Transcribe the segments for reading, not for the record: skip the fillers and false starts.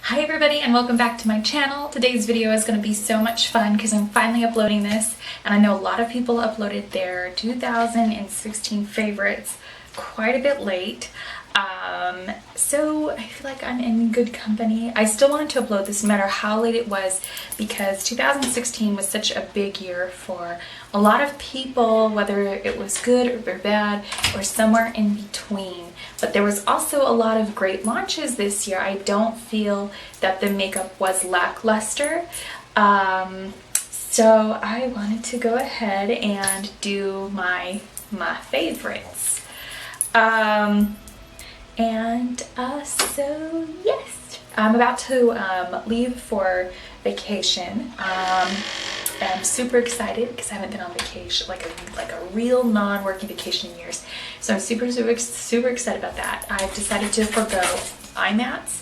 Hi everybody and welcome back to my channel. Today's video is going to be so much fun because I'm finally uploading this, and I know a lot of people uploaded their 2016 favorites quite a bit late. So I feel like I'm in good company. I still wanted to upload this no matter how late it was because 2016 was such a big year for a lot of people, whether it was good or bad or somewhere in between. But there was also a lot of great launches this year. I don't feel that the makeup was lackluster. So I wanted to go ahead and do my favorites. So yes, I'm about to leave for vacation. I'm super excited because I haven't been on vacation, like a real non-working vacation in years. So I'm super excited about that. I've decided to forgo IMATS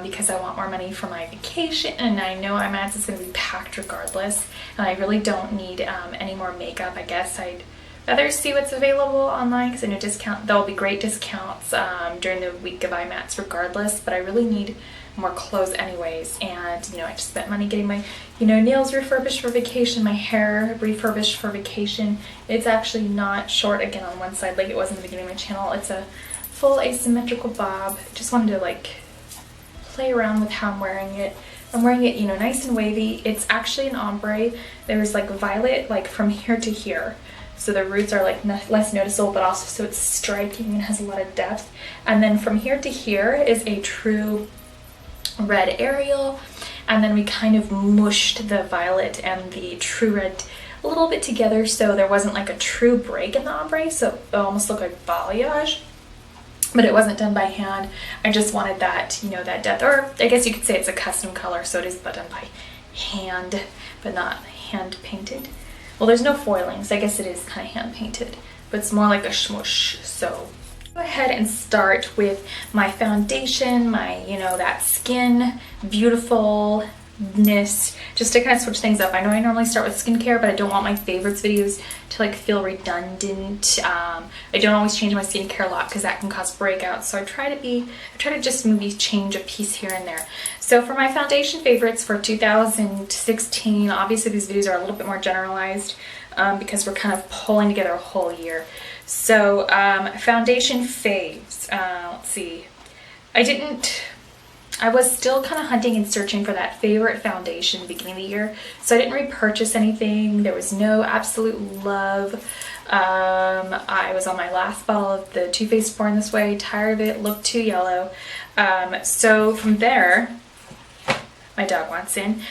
because I want more money for my vacation, and I know IMATS is going to be packed regardless, and I really don't need any more makeup. I guess I'd rather see what's available online because I know there'll be great discounts during the week of IMATS regardless, but I really need more clothes anyways. And I just spent money getting my nails refurbished for vacation, my hair refurbished for vacation. It's actually not short again on one side like it was in the beginning of my channel. It's a full asymmetrical bob. Just wanted to play around with how I'm wearing it. I'm wearing it nice and wavy. It's actually an ombre. There's violet from here to here, so the roots are less noticeable, but also so it's striking and has a lot of depth. And then from here to here is a true red aerial, and then we kind of mushed the violet and the true red a little bit together, so there wasn't a true break in the ombre, so it almost looked like balayage, but it wasn't done by hand. I just wanted that that depth, or I guess you could say it's a custom color, so it is done by hand but not hand painted. Well, there's no foiling, so I guess it is kind of hand painted, but it's more like a smush. So go ahead and start with my foundation, my that skin beautifulness, just to kind of switch things up. I know I normally start with skincare, but I don't want my favorites videos to feel redundant. I don't always change my skincare a lot because that can cause breakouts, so I try to just maybe change a piece here and there. So for my foundation favorites for 2016, obviously these videos are a little bit more generalized because we're kind of pulling together a whole year. So foundation faves, let's see, I was still kind of hunting and searching for that favorite foundation beginning of the year, so I didn't repurchase anything. There was no absolute love. I was on my last bottle of the Too Faced Born This Way, tired of it, looked too yellow. So from there, my dog wants in.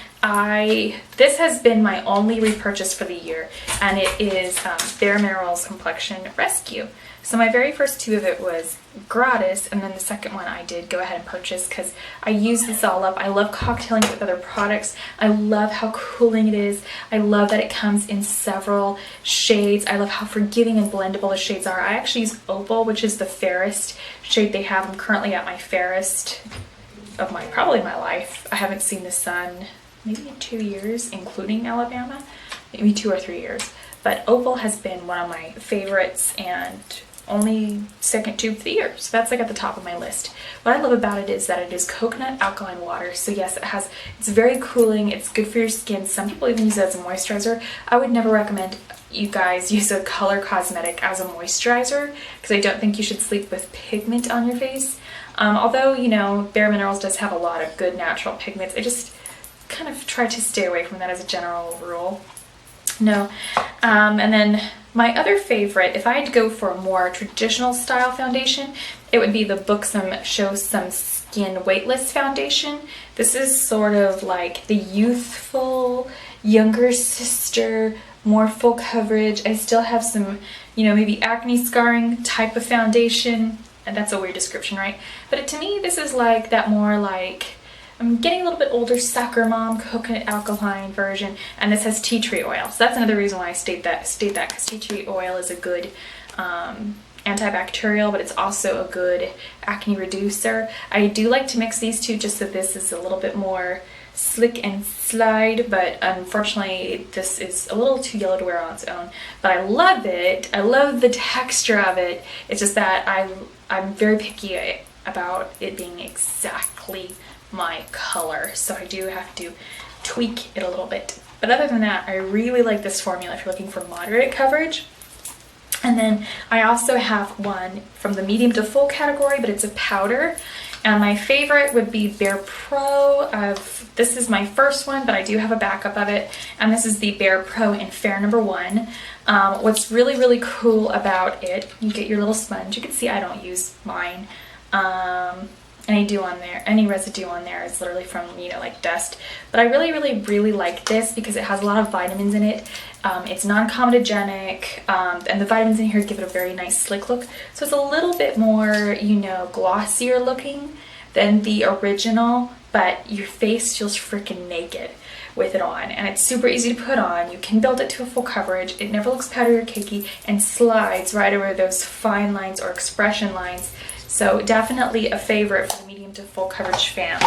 This has been my only repurchase for the year, and it is BareMinerals Complexion Rescue. So my very first two of it was gratis, and then the second one I did go ahead and purchase because I use this all up. I love cocktailing with other products. I love how cooling it is. I love that it comes in several shades. I love how forgiving and blendable the shades are. I actually use Opal, which is the fairest shade they have. I'm currently at my fairest of probably my life. I haven't seen the sun maybe in 2 years, including Alabama, maybe 2 or 3 years. But Opal has been one of my favorites and only second tube of the year, so that's at the top of my list. What I love about it is that it is coconut alkaline water, so yes, it's very cooling, it's good for your skin. Some people even use it as a moisturizer. I would never recommend you guys use a color cosmetic as a moisturizer because I don't think you should sleep with pigment on your face. Although BareMinerals does have a lot of good natural pigments, I just kind of try to stay away from that as a general rule. No. And then my other favorite, if I had to go for a more traditional style foundation, it would be the Buxom Show Some Skin Weightless Foundation. This is sort of like the youthful, younger sister, more full coverage. I still have some, maybe acne scarring type of foundation, and that's a weird description, right? But to me, this is that more I'm getting a little bit older, soccer mom, coconut alkaline version, and this has tea tree oil. So that's another reason why I state that, because tea tree oil is a good antibacterial, but it's also a good acne reducer. I do like to mix these two just so this is a little bit more slick and slide, but unfortunately this is a little too yellow to wear on its own. But I love it. I love the texture of it. It's just that I'm very picky about it being exactly my color. So I do have to tweak it a little bit. But other than that, I really like this formula if you're looking for moderate coverage. And then I also have one from the medium to full category, but it's a powder. And my favorite would be Bare Pro. This is my first one, but I do have a backup of it. And this is the Bare Pro in Fair Number 1. What's really, really cool about it, you get your little sponge. You can see I don't use mine. Any residue on there is literally from, you know, like dust. But I really, really, really like this because it has a lot of vitamins in it. It's non-comedogenic, and the vitamins in here give it a very nice slick look. So it's a little bit more, you know, glossier looking than the original, but your face feels freaking naked with it on, and it's super easy to put on. You can build it to a full coverage. It never looks powdery or cakey and slides right over those fine lines or expression lines. So definitely a favorite for the medium to full coverage fan.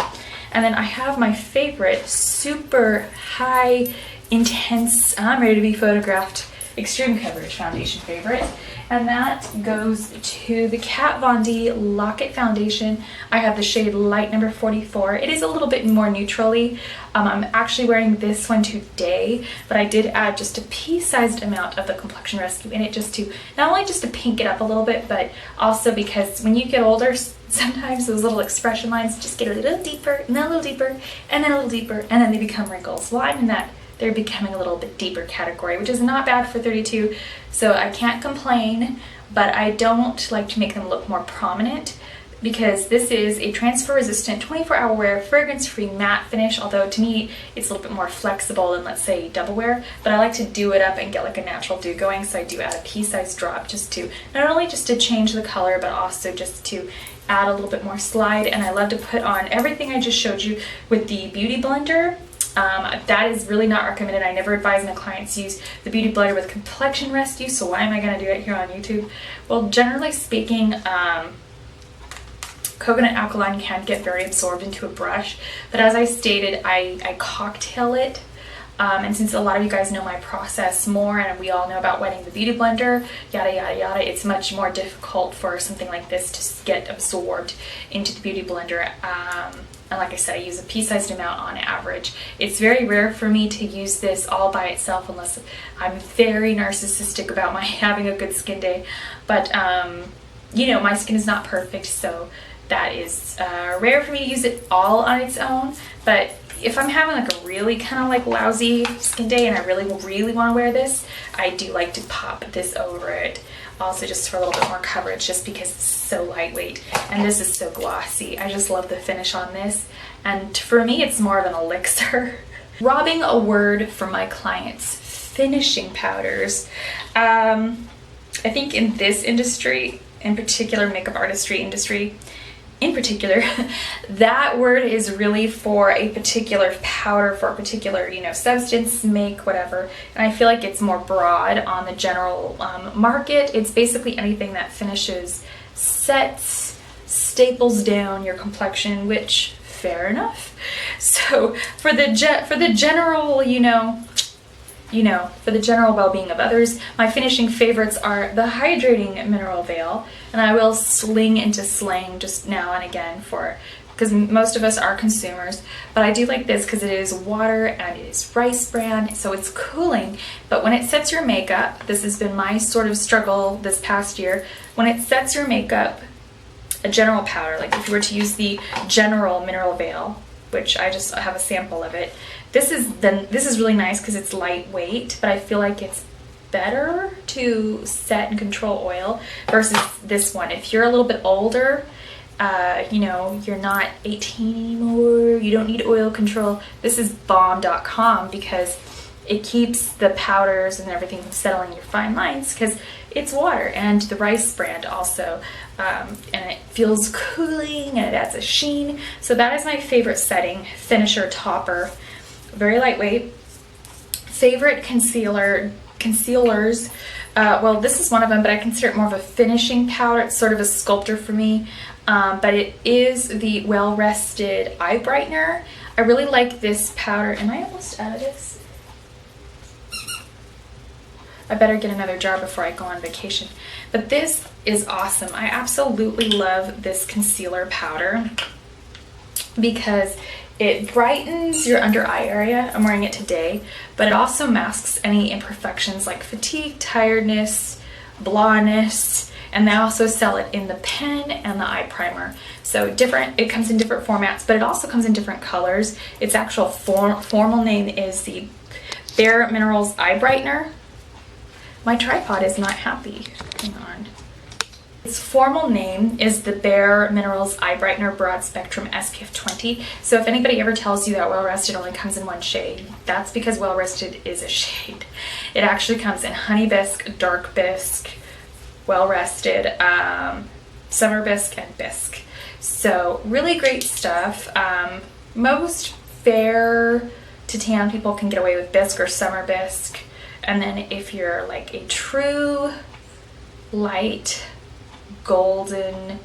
And then I have my favorite super high intense, I'm ready to be photographed, extreme coverage foundation favorite. And that goes to the Kat Von D Lock-It Foundation. I have the shade Light number 44. It is a little bit more neutrally. I'm actually wearing this one today, but I did add just a pea-sized amount of the Complexion Rescue in it just to, not only just to pink it up a little bit, but also because when you get older, sometimes those little expression lines just get a little deeper, and then a little deeper, and then a little deeper, and then they become wrinkles. Well, I'm in that they're becoming a little bit deeper category, which is not bad for 32, so I can't complain, but I don't like to make them look more prominent because this is a transfer resistant 24-hour wear fragrance free matte finish, although to me it's a little bit more flexible than, let's say, double wear, but I like to do it up and get like a natural dew going, so I do add a pea-sized drop just to not only just to change the color, but also just to add a little bit more slide. And I love to put on everything I just showed you with the Beauty Blender. That is really not recommended. I never advise my clients use the Beauty Blender with Complexion Rescue, so why am I going to do it here on YouTube? Well, generally speaking, coconut alkaline can get very absorbed into a brush, but as I stated, I cocktail it. And since a lot of you guys know my process more, and we all know about wetting the Beauty Blender, yada yada yada, it's much more difficult for something like this to get absorbed into the Beauty Blender. And like I said, I use a pea-sized amount on average. It's very rare for me to use this all by itself unless I'm very narcissistic about my having a good skin day. But you know, my skin is not perfect, so that is rare for me to use it all on its own. But if I'm having like a really kind of like lousy skin day and I really want to wear this, I do like to pop this over it. Also just for a little bit more coverage, just because it's so lightweight and this is so glossy. I just love the finish on this, and for me it's more of an elixir. Robbing a word from my clients, finishing powders. I think in this industry, in particular makeup artistry industry in particular, that word is really for a particular powder, for a particular, you know, substance, make, whatever. And I feel like it's more broad on the general market. It's basically anything that finishes, sets, staples down your complexion, which, fair enough. So for the general, for the general well-being of others, my finishing favorites are the Hydrating Mineral Veil, and I will sling into slang just now and again because most of us are consumers, but I do like this because it is water and it is rice bran, so it's cooling, but when it sets your makeup, this has been my sort of struggle this past year, when it sets your makeup, a general powder, like if you were to use the General Mineral Veil, which I just have a sample of it, this is really nice because it's lightweight, but I feel like it's better to set and control oil versus this one. If you're a little bit older, you know, you're not 18 anymore, you don't need oil control, this is bomb.com because it keeps the powders and everything from settling your fine lines because it's water, and the rice brand also, and it feels cooling and it adds a sheen. So that is my favorite setting, finisher, topper. Very lightweight. Favorite concealers, well, this is one of them, but I consider it more of a finishing powder. It's sort of a sculptor for me, but it is the Well Rested Eye Brightener. I really like this powder. Am I almost out of this? I better get another jar before I go on vacation. But this is awesome. I absolutely love this concealer powder. because it brightens your under eye area. I'm wearing it today, but it also masks any imperfections like fatigue, tiredness, blondness, and they also sell it in the pen and the eye primer. So it comes in different formats, but it also comes in different colors. Its actual formal name is the BareMinerals Eye Brightener. My tripod is not happy. Hang on. Its formal name is the BareMinerals Eye Brightener Broad Spectrum SPF 20. So if anybody ever tells you that Well Rested only comes in one shade, that's because Well Rested is a shade. It actually comes in Honey Bisque, Dark Bisque, Well Rested, Summer Bisque, and Bisque. So really great stuff. Most fair to tan people can get away with Bisque or Summer Bisque. And then if you're like a true light golden,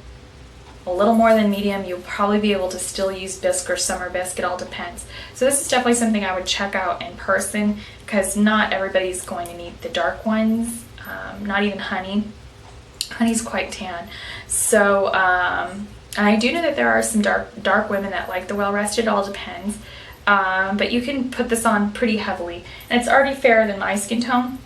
a little more than medium, you'll probably be able to still use Bisque or Summer Bisque. It all depends. So this is definitely something I would check out in person because not everybody's going to need the dark ones. Not even Honey. Honey's quite tan. So and I do know that there are some dark women that like the Well Rested. It all depends. But you can put this on pretty heavily, and it's already fairer than my skin tone,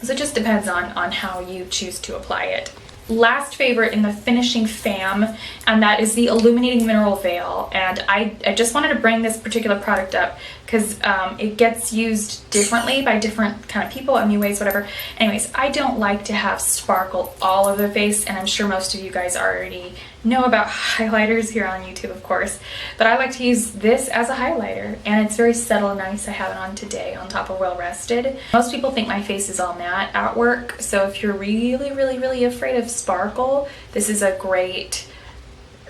so it just depends on how you choose to apply it. Last favorite in the finishing fam, and that is the Illuminating Mineral Veil. And I just wanted to bring this particular product up because it gets used differently by different kind of people, MUAs, whatever. Anyways, I don't like to have sparkle all over the face, and I'm sure most of you guys already know about highlighters here on YouTube, of course, but I like to use this as a highlighter, and it's very subtle and nice. I have it on today on top of Well Rested. Most people think my face is all matte at work, so if you're really afraid of sparkle, this is a great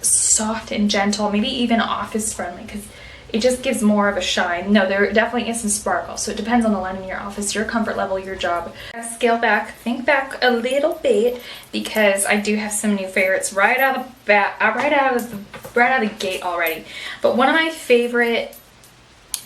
soft and gentle, maybe even office friendly, because it just gives more of a shine. No, there definitely is some sparkle, so it depends on the lighting in your office, your comfort level, your job. Scale back, think back a little bit, because I do have some new favorites right out of the gate already. But one of my favorite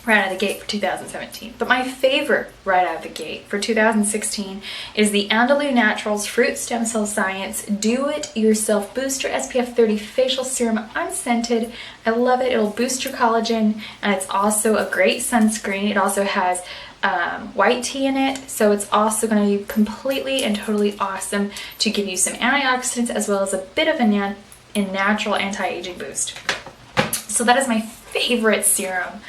right out of the gate for 2017. But my favorite right out of the gate for 2016 is the Andalou Naturals Fruit Stem Cell Science Do-It-Yourself Booster SPF 30 Facial Serum Unscented. I love it. It'll boost your collagen, and it's also a great sunscreen. It also has white tea in it, so it's also going to be completely and totally awesome to give you some antioxidants as well as a bit of a natural anti-aging boost. So that is my favorite serum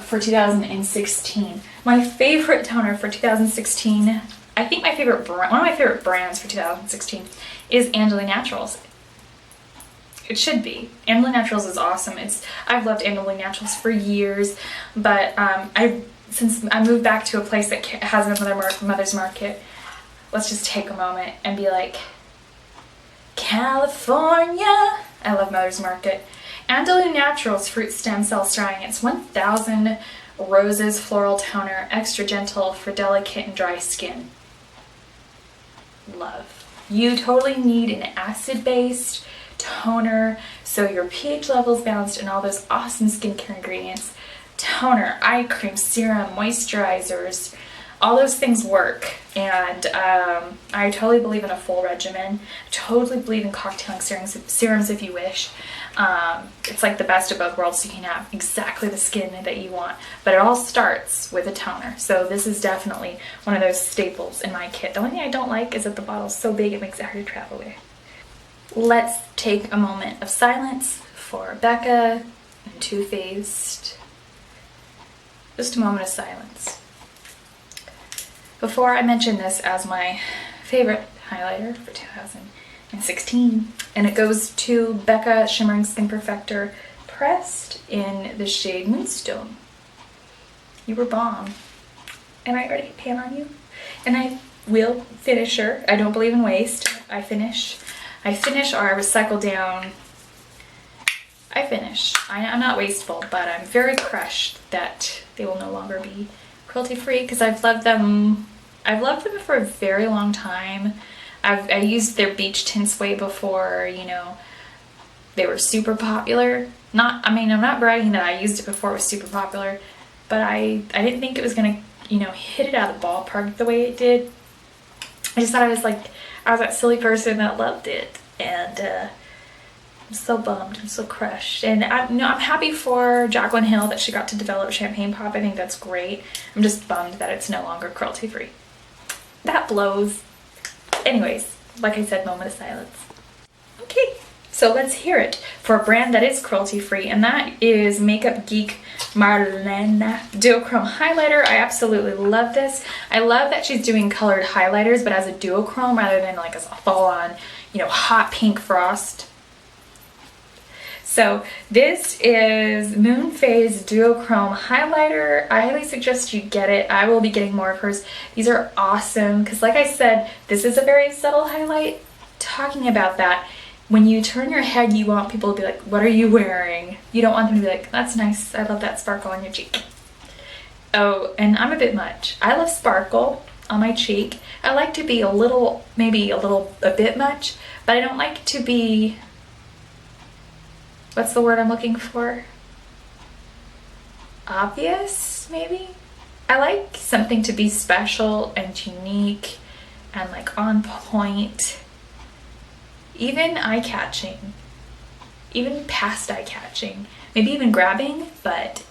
for 2016. My favorite toner for 2016, I think one of my favorite brands for 2016 is Andalou Naturals. It should be. Andalou Naturals is awesome. I've loved Andalou Naturals for years, but since I moved back to a place that has another Mother's Market, let's just take a moment and be like, California! I love Mother's Market. Andalou Naturals Fruit Stem Cell Science 1000 Roses Floral Toner, extra gentle for delicate and dry skin. Love. You totally need an acid-based toner so your pH level is balanced and all those awesome skincare ingredients. Toner, eye cream, serum, moisturizers, all those things work. And I totally believe in a full regimen. Totally believe in cocktailing serums if you wish. It's like the best of both worlds. You can have exactly the skin that you want, but it all starts with a toner. So this is definitely one of those staples in my kit. The only thing I don't like is that the bottle's so big it makes it hard to travel with. Let's take a moment of silence for Becca and Too Faced. Just a moment of silence. Before I mention this as my favorite highlighter for 2016, and it goes to Becca Shimmering Skin Perfector, pressed in the shade Moonstone. You were bomb, and I already pan on you, and I will finish her. I don't believe in waste. I finish or I recycle down. I finish. I'm not wasteful, but I'm very crushed that they will no longer be cruelty free because I've loved them for a very long time. I used their beach tints way before, you know, they were super popular. I'm not bragging that I used it before it was super popular, but I didn't think it was gonna, you know, hit it out of the ballpark the way it did. I just thought I was that silly person that loved it, and I'm so bummed. I'm so crushed. And I'm happy for Jaclyn Hill that she got to develop Champagne Pop. I think that's great. I'm just bummed that it's no longer cruelty free. That blows. Anyways, like I said, moment of silence. Okay, so let's hear it for a brand that is cruelty free, and that is Makeup Geek Marlena Duochrome Highlighter. I absolutely love this. I love that she's doing colored highlighters, but as a duochrome rather than like as a full-on, you know, hot pink frost. So this is Moon Phase Duochrome Highlighter. I highly suggest you get it. I will be getting more of hers. These are awesome because, like I said, this is a very subtle highlight. Talking about that, when you turn your head, you want people to be like, what are you wearing? You don't want them to be like, that's nice. I love that sparkle on your cheek. Oh, and I'm a bit much. I love sparkle on my cheek. I like to be a little, maybe a bit much, but I don't like to be, what's the word I'm looking for? Obvious, maybe? I like something to be special and unique and like on point. Even eye-catching, even past eye-catching, maybe even grabbing, but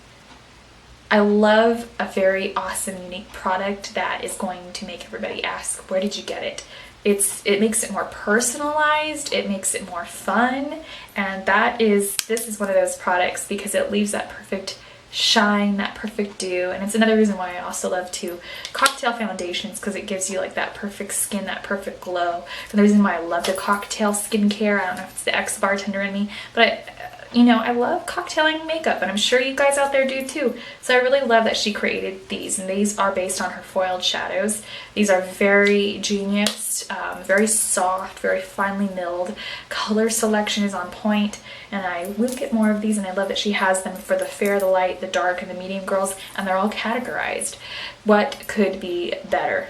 I love a very awesome, unique product that is going to make everybody ask, where did you get it? It makes it more personalized, it makes it more fun, and this is one of those products because it leaves that perfect shine, that perfect dew. And it's another reason why I also love to cocktail foundations, because it gives you like that perfect skin, that perfect glow. And the reason why I love the cocktail skincare, I don't know if it's the ex-bartender in me, but I love cocktailing makeup, and I'm sure you guys out there do too. So I really love that she created these, and these are based on her foiled shadows. These are very genius, very soft, very finely milled. Color selection is on point, and I will get more of these, and I love that she has them for the fair, the light, the dark, and the medium girls, and they're all categorized. What could be better?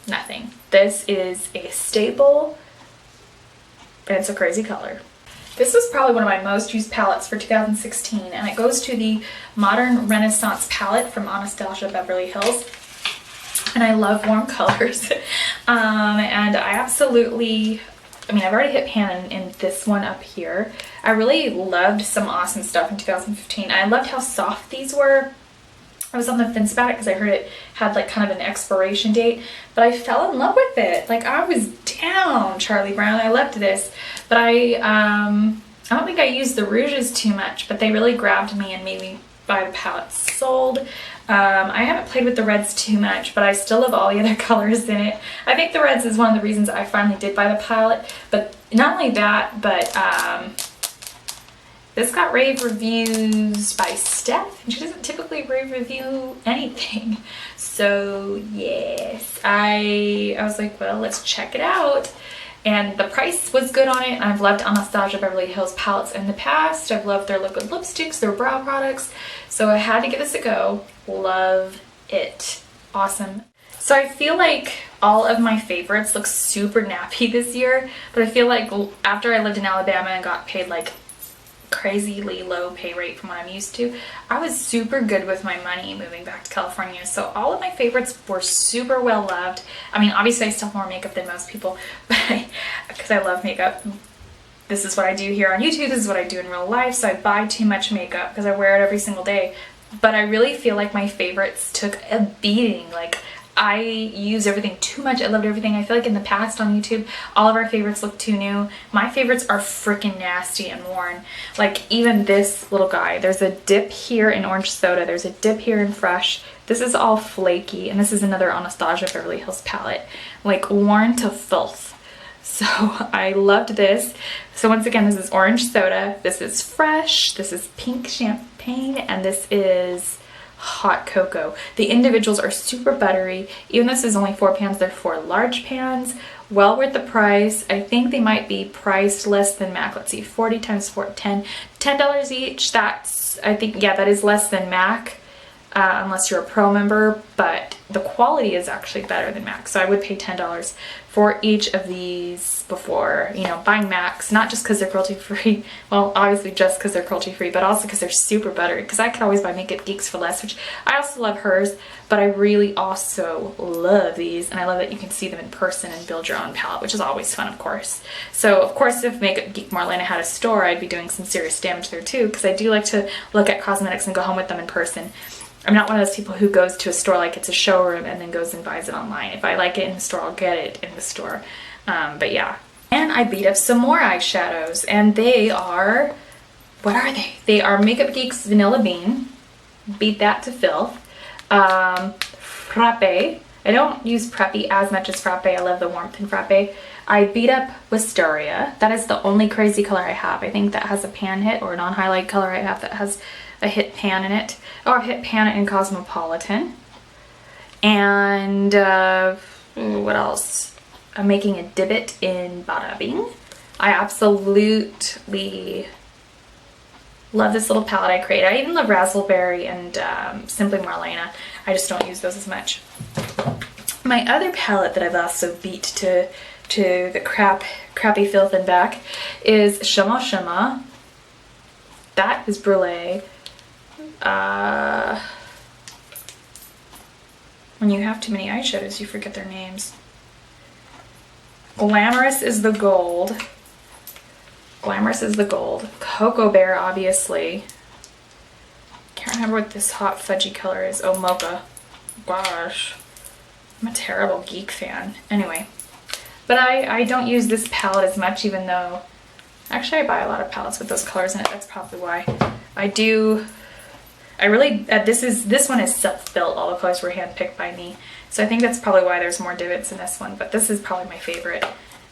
Nothing. This is a staple, and it's a crazy color. This was probably one of my most used palettes for 2016, and it goes to the Modern Renaissance palette from Anastasia Beverly Hills. And I love warm colors. And I absolutely, I've already hit pan in this one up here. I really loved some awesome stuff in 2015. I loved how soft these were. I was on the fence about it because I heard it had like kind of an expiration date, but I fell in love with it. Like, I was down Charlie Brown. I loved this, but I don't think I used the rouges too much, but they really grabbed me and made me buy the palette. Sold. I haven't played with the reds too much, but I still love all the other colors in it. I think the reds is one of the reasons I finally did buy the palette, but not only that, but this got rave reviews by Steph, and she doesn't typically rave review anything. So yes, I was like, well, let's check it out. And the price was good on it. I've loved Anastasia Beverly Hills palettes in the past. I've loved their liquid lipsticks, their brow products. So I had to give this a go. Love it. Awesome. So I feel like all of my favorites look super nappy this year, but I feel like after I lived in Alabama and got paid like crazily low pay rate from what I'm used to, I was super good with my money moving back to California. So all of my favorites were super well loved. Obviously I still have more makeup than most people, but because I love makeup. This is what I do here on YouTube. This is what I do in real life. So I buy too much makeup because I wear it every single day. But I really feel like my favorites took a beating. Like, I use everything too much. I loved everything. I feel like in the past on YouTube, all of our favorites look too new. My favorites are freaking nasty and worn. Like, even this little guy. There's a dip here in Orange Soda. There's a dip here in Fresh. This is all flaky. And this is another Anastasia Beverly Hills palette. Like, worn to filth. So I loved this. So once again, this is Orange Soda. This is Fresh. This is Pink Champagne. And this is Hot Cocoa. The individuals are super buttery. Even though this is only 4 pans, they're 4 large pans. Well worth the price. I think they might be priced less than MAC. Let's see, 40 times 4, $10 each. That's, I think, yeah, that is less than MAC. unless you're a pro member, but the quality is actually better than MAC. So I would pay $10 for each of these before, you know, buying MACs, not just because they're cruelty free, well, obviously just because they're cruelty free, but also because they're super buttery, because I could always buy Makeup Geeks for less, which I also love hers, but I really also love these, and I love that you can see them in person and build your own palette, which is always fun, of course. So, of course, if Makeup Geek Marlena had a store, I'd be doing some serious damage there too, because I do like to look at cosmetics and go home with them in person. I'm not one of those people who goes to a store like it's a showroom and then goes and buys it online. If I like it in the store, I'll get it in the store. But yeah. And I beat up some more eyeshadows, and they are, what are they? They are Makeup Geek's Vanilla Bean. Beat that to filth. Frappe. I don't use Preppy as much as Frappe. I love the warmth in Frappe. I beat up Wisteria. That is the only crazy color I have. I think that has a pan hit, or a non-highlight color I have that has a hit pan in it. Oh, I've hit pan in Cosmopolitan. And what else? I'm making a divot in Bada Bing. I absolutely love this little palette I created. I even love Razzleberry and Simply Marlena. I just don't use those as much. My other palette that I've also beat to the crappy filth and back is Shimma Shimma. That is Brulee. When you have too many eyeshadows, you forget their names. Glamorous is the gold. Glamorous is the gold. Cocoa Bear, obviously. Can't remember what this hot fudgy color is. Oh, Mocha. Gosh. I'm a terrible geek fan. Anyway. But I don't use this palette as much, even though... Actually, I buy a lot of palettes with those colors in it. That's probably why. This one is self-built. All the colors were hand-picked by me. So I think that's probably why there's more divots in this one. But this is probably my favorite.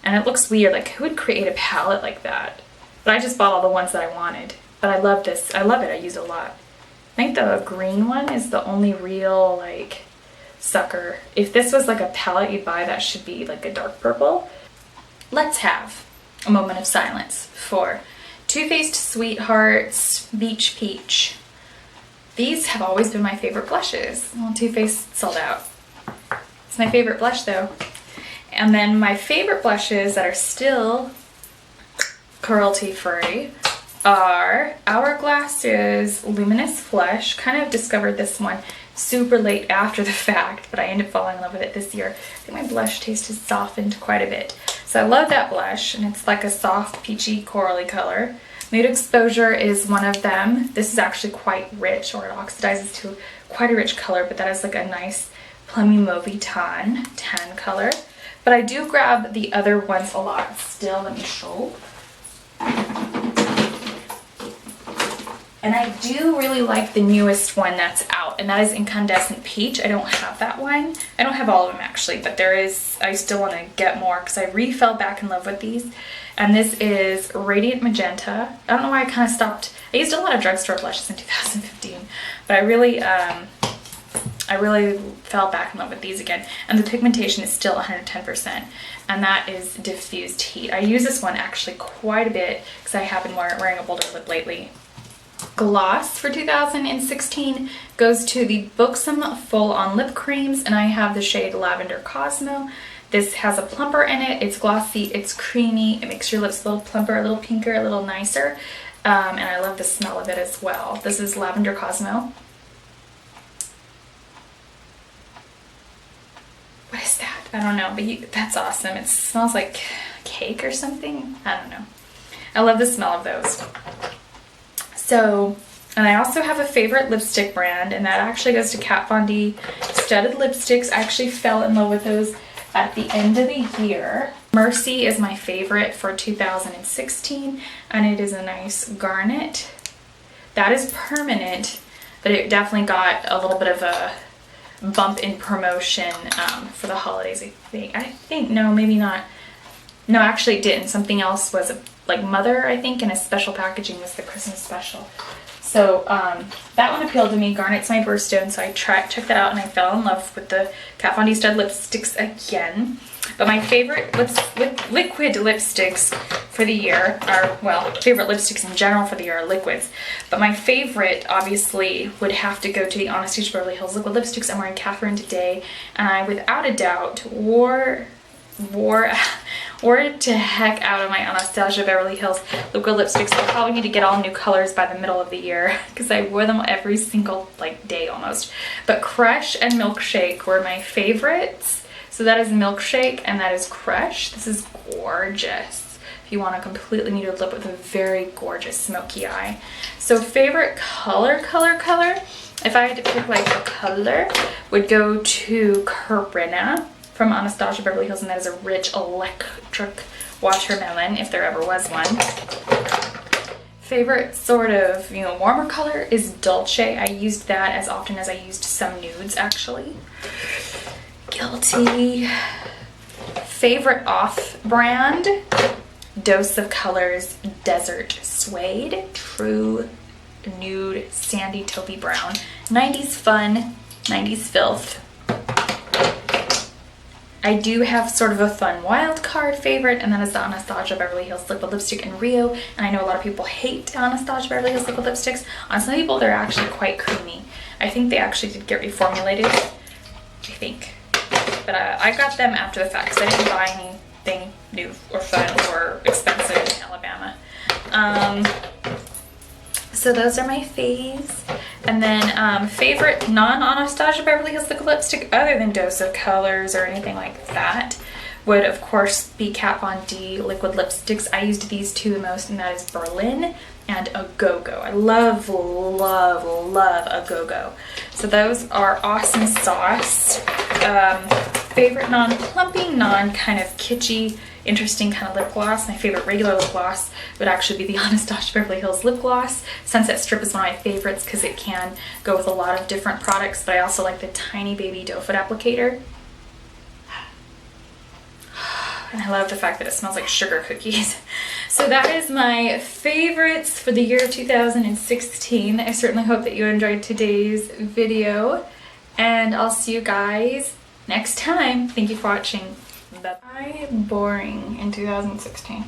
And it looks weird. Like, who would create a palette like that? But I just bought all the ones that I wanted. But I love this. I love it. I use it a lot. I think the green one is the only real, like, sucker. If this was like a palette you'd buy, that should be like a dark purple. Let's have a moment of silence for Too Faced Sweethearts Beach Peach. These have always been my favorite blushes. Well, Too Faced sold out. It's my favorite blush though. And then my favorite blushes that are still cruelty free are Hourglass's Luminous Flush. Kind of discovered this one super late after the fact, but I ended up falling in love with it this year. I think my blush taste has softened quite a bit. So I love that blush, and it's like a soft peachy corally color. Nude Exposure is one of them. This is actually quite rich, or it oxidizes to quite a rich color, but that is like a nice plummy mauvey tan color. But I do grab the other ones a lot still. Let me show. And I do really like the newest one that's out, and that is Incandescent Peach. I don't have that one. I don't have all of them actually, but I still want to get more because I really fell back in love with these. And this is Radiant Magenta. I don't know why I kind of stopped. I used a lot of drugstore blushes in 2015, but I really fell back in love with these again. And the pigmentation is still 110%, and that is Diffused Heat. I use this one actually quite a bit because I have been wearing a bolder lip lately. Gloss for 2016 goes to the Buxom Full On Lip Creams, and I have the shade Lavender Cosmo. This has a plumper in it. It's glossy, it's creamy, it makes your lips a little plumper, a little pinker, a little nicer, and I love the smell of it as well. This is Lavender Cosmo. What is that? I don't know, but that's awesome. It smells like cake or something. I don't know. I love the smell of those. So, and I also have a favorite lipstick brand, and that actually goes to Kat Von D Studded Lipsticks. I actually fell in love with those at the end of the year. Mercy is my favorite for 2016, and it is a nice garnet. That is permanent, but it definitely got a little bit of a bump in promotion for the holidays, I think. No, maybe not. No, actually it didn't. Something else was like Mother, I think, and a special packaging was the Christmas special. So that one appealed to me. Garnet's my birthstone, so I checked that out and I fell in love with the Kat Von D Stud Lipsticks again. But my favorite liquid lipsticks for the year are, well, favorite lipsticks in general for the year are liquids. But my favorite, obviously, would have to go to the Anastasia Beverly Hills liquid lipsticks. I'm wearing Catherine today, and I, without a doubt, wore it to heck out of my Anastasia Beverly Hills liquid lipsticks. I'll probably need to get all new colors by the middle of the year because I wore them every single day almost. But Crush and Milkshake were my favorites. So that is Milkshake and that is Crush. This is gorgeous if you want a completely nude lip with a very gorgeous smoky eye. So favorite color, if I had to pick like a color, would go to Corinna from Anastasia Beverly Hills, and that is a rich electric watermelon, if there ever was one. Favorite sort of, you know, warmer color is Dolce. I used that as often as I used some nudes, actually. Guilty. Favorite off-brand, Dose of Colors Desert Suede, true nude sandy taupey brown. 90s fun, 90s filth. I do have sort of a fun wild card favorite, and that is the Anastasia Beverly Hills liquid lipstick in Rio. And I know a lot of people hate Anastasia Beverly Hills liquid lipsticks. On some people, they're actually quite creamy. I think they actually did get reformulated, I think. But I got them after the fact, because I didn't buy anything new or fun or expensive in Alabama. So those are my faves. And then favorite non-Anastasia Beverly Hills liquid lipstick other than Dose of Colors or anything like that would of course be Kat Von D liquid lipsticks. I used these two the most, and that is Berlin and a Go-Go. I love a Go-Go. So those are awesome sauce. Favorite non-plumping, non-kind of kitschy, interesting kind of lip gloss. My favorite regular lip gloss would actually be the Anastasia Beverly Hills lip gloss. Sunset Strip is one of my favorites because it can go with a lot of different products, but I also like the tiny baby doe foot applicator. And I love the fact that it smells like sugar cookies. So that is my favorites for the year 2016. I certainly hope that you enjoyed today's video, and I'll see you guys next time. Thank you for watching. Bye. Boring in 2016.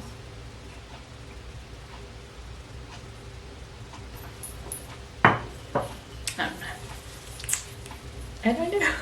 I don't know.